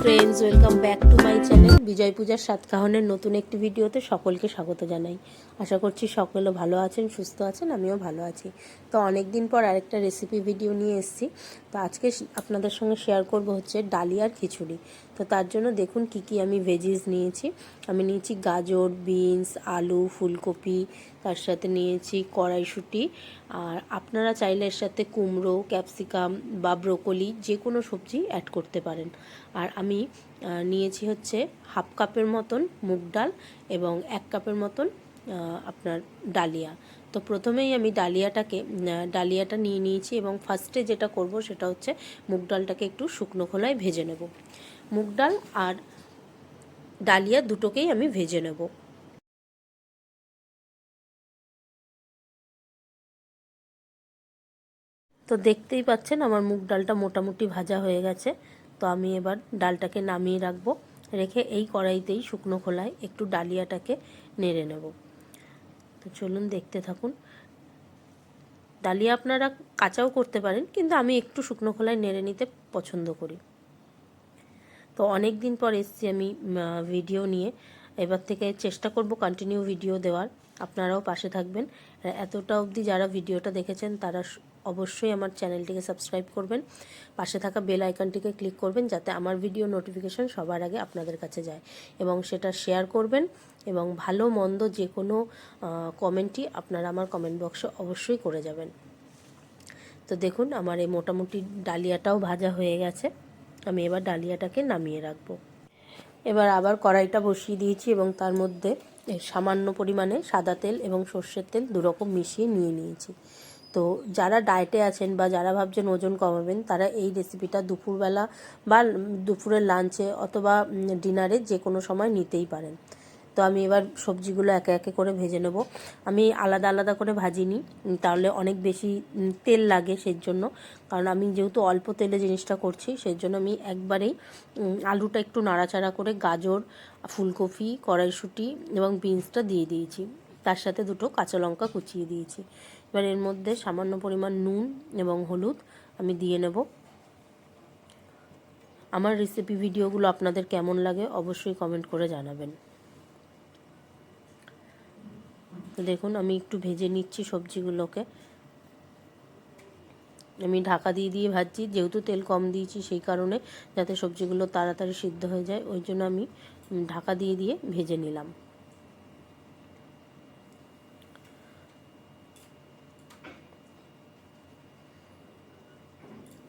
Friends, welcome back to my channel. বিজয় পূজার সাতকাহনের নতুন একটি ভিডিওতে সকলকে স্বাগত জানাই। আশা করছি সকলে ভালো আছেন, সুস্থ আছেন, আমিও ভালো আছি। তো অনেক দিন পর আরেকটা রেসিপি ভিডিও নিয়ে এসেছি। তো আজকে আপনাদের সঙ্গে শেয়ার করব হচ্ছে ডালিয়ার খিচুড়ি। তো তার জন্য দেখুন কি কি আমি ভেজিস নিয়েছি। আমি নিয়েছি গাজর, বিনস, আলু, ফুলকপি, তার সাথে নিয়েছি কড়াইশুঁটি, আর আপনারা চাইলে এর সাথে কুমড়ো, ক্যাপসিকাম বা ব্রোকলি যে কোনো সবজি অ্যাড করতে পারেন। আর আমি নিয়েছি হচ্ছে হাফ কাপের মতন মুগ ডাল এবং 1 কাপের মতন আপনার ডালিয়া। তো প্রথমেই আমি ডালিয়াটা নিয়ে নিয়েছি এবং ফার্স্টে যেটা করব সেটা হচ্ছে মুগ ডালটাকে একটু শুকনো খোলায় ভেজে নেব। মুগ ডাল আর ডালিয়া দুটোকেই আমি ভেজে নেব। তো দেখতেই পাচ্ছেন আমার মুগ ডালটা মোটামুটি ভাজা হয়ে গেছে। তো আমি এবার ডালটাকে নামিয়ে রাখবো, রেখে এই কড়াইতেই শুকনো খোলায় একটু ডালিয়াটাকে নেড়ে নেব। তো চলুন দেখতে থাকুন। ডালিয়া আপনারা কাঁচাও করতে পারেন, কিন্তু আমি একটু শুকনো খোলায় নেড়ে নিতে পছন্দ করি। তো অনেক দিন পর এসেছি আমি ভিডিও নিয়ে। এবার থেকে চেষ্টা করব কন্টিনিউ ভিডিও দেওয়ার। আপনারাও পাশে থাকবেন। এতটা অবধি যারা ভিডিওটা দেখেছেন তারা অবশ্যই আমার চ্যানেলটিকে সাবস্ক্রাইব করবেন, পাশে থাকা বেল আইকনটিকে ক্লিক করবেন যাতে আমার ভিডিও নোটিফিকেশন সবার আগে আপনাদের কাছে যায়, এবং সেটা শেয়ার করবেন। এবং ভালো মন্দ যে কোনো কমেন্টই আপনারা আমার কমেন্ট বক্সে অবশ্যই করে যাবেন। তো দেখুন আমার এই মোটামুটি ডালিয়াটাও ভাজা হয়ে গেছে। আমি এবার ডালিয়াটাকে নামিয়ে রাখবো। এবার আবার কড়াইটা বসিয়ে দিয়েছি এবং তার মধ্যে সামান্য পরিমাণে সাদা তেল এবং সর্ষের তেল দুরকম মিশিয়ে নিয়েছি। তো যারা ডায়েটে আছেন বা যারা ভাবছেন ওজন কমাবেন, তারা এই রেসিপিটা দুপুরবেলা বা দুপুরের লাঞ্চে অথবা ডিনারে যে কোনো সময় নিতেই পারেন। তো আমি এবার সবজিগুলো একে একে করে ভেজে নেব। আমি আলাদা আলাদা করে ভাজিনি, তাহলে অনেক বেশি তেল লাগে। সেই জন্য, কারণ আমি যেহেতু অল্প তেলে জিনিসটা করছি, সেই জন্য আমি একবারেই আলুটা একটু নাড়াচাড়া করে গাজর, ফুলকপি, কড়াইশুঁটি এবং বিনসটা দিয়ে দিয়েছি। তার সাথে দুটো কাঁচা লঙ্কা কুচিয়ে দিয়েছি। এবার এর মধ্যে সামান্য পরিমাণ নুন এবং হলুদ আমি দিয়ে নেব। আমার রেসিপি ভিডিওগুলো আপনাদের কেমন লাগে অবশ্যই কমেন্ট করে জানাবেন। দেখুন আমি একটু ভেজে নিচ্ছি সবজিগুলোকে। আমি ঢাকা দিয়ে ভাজছি, যেহেতু তেল কম দিয়েছি সেই কারণে, যাতে সবজিগুলো তাড়াতাড়ি সিদ্ধ হয়ে যায়, ওই জন্য আমি ঢাকা দিয়ে ভেজে নিলাম।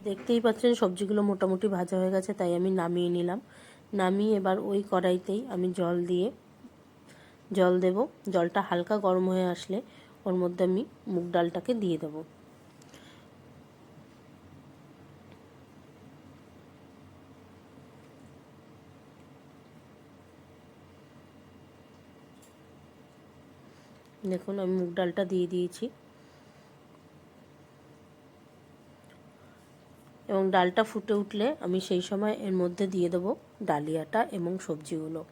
দেখতেই পাচ্ছেন সবজিগুলো মোটামুটি ভাজা হয়ে গেছে, তাই আমি নামিয়ে নিলাম। নামিয়ে এবার ওই কড়াইতেই আমি জল দেব। জলটা হালকা গরম হয়ে আসলে ওর মধ্যে আমি মুগ ডালটাকে দিয়ে দেব। দেখুন আমি মুগ ডালটা দিয়ে দিয়েছি এবং ডালটা ফুটে উঠলে আমি সেই সময় এর মধ্যে দিয়ে দেব ডালিয়াটা এবং সবজিগুলো।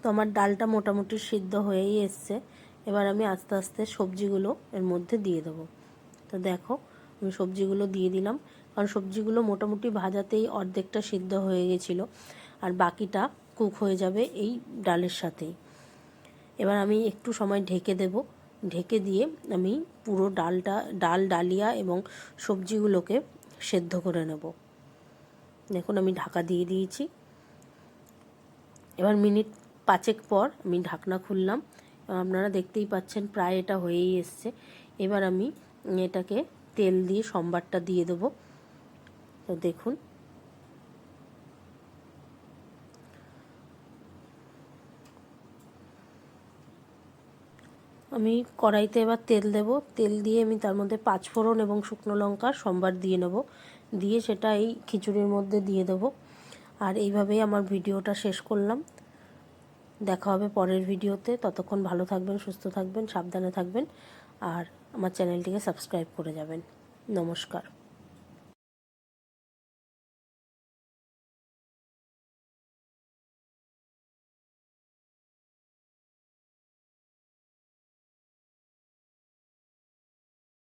তো আমার ডালটা মোটামুটি সিদ্ধ হয়েই এসছে। এবার আমি আস্তে আস্তে সবজিগুলো এর মধ্যে দিয়ে দেবো। তো দেখো আমি সবজিগুলো দিয়ে দিলাম, কারণ সবজিগুলো মোটামুটি ভাজাতেই অর্ধেকটা সিদ্ধ হয়ে গেছিলো, আর বাকিটা কুক হয়ে যাবে এই ডালের সাথেই। এবার আমি একটু সময় ঢেকে দেব, ঢেকে দিয়ে আমি পুরো ডালিয়া এবং সবজিগুলোকে সেদ্ধ করে নেব। দেখুন আমি ঢাকা দিয়ে দিয়েছি। এবার মিনিট 5 পর আমি ঢাকনা খুললাম, আপনারা দেখতেই পাচ্ছেন প্রায় এটা হয়েই এসছে। এবার আমি এটাকে তেল দিয়ে সম্বারটা দিয়ে দেবো। তো দেখুন আমি কড়াইতে এবার তেল দেব, তেল দিয়ে আমি তার মধ্যে 5 ফোড়ন এবং শুকনো লঙ্কার সম্বার দিয়ে নেব, দিয়ে সেটা এই খিচুড়ির মধ্যে দিয়ে দেব। আর এইভাবেই আমার ভিডিওটা শেষ করলাম। দেখা হবে পরের ভিডিওতে। ততক্ষণ ভালো থাকবেন, সুস্থ থাকবেন, সাবধানে থাকবেন আর আমার চ্যানেলটিকে সাবস্ক্রাইব করে যাবেন। নমস্কার।